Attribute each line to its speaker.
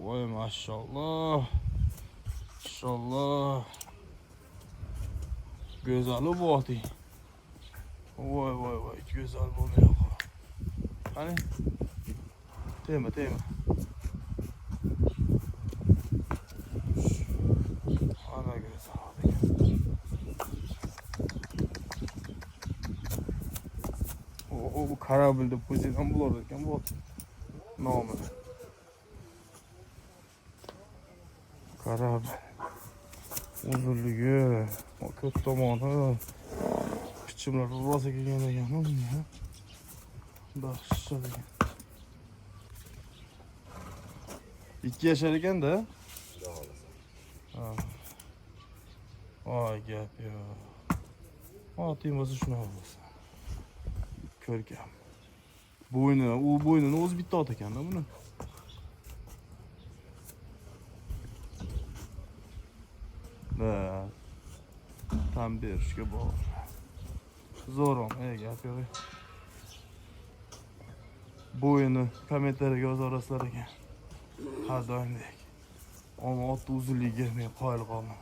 Speaker 1: Voy maşallah. Maşallah. Güzel bu ati. Voy güzel bu ne? Hani? Tema. Ana güzel abi. Bu karabildi pozisyonu bulurdu ekan bu. Nomi. Karabil. Uzunluğu, o kötü tomoni, pichimlar rosa kelgan ekan bunga. Baxshi degan. 2 yashar ekan-da. Ha. Voy gap yo'q. Oting bo'lsa shunaqa bo'lsa. Ko'rkam. Bo'ynini o'zi bitta ot ekan-da buni. Da. Tam berishga bor. Zo'rom, gap yo'q. Bo'yini kommentariyga yozaverasizlar ekan. Har doimdek. Ama ot uzunligiga men qoyil qoldim.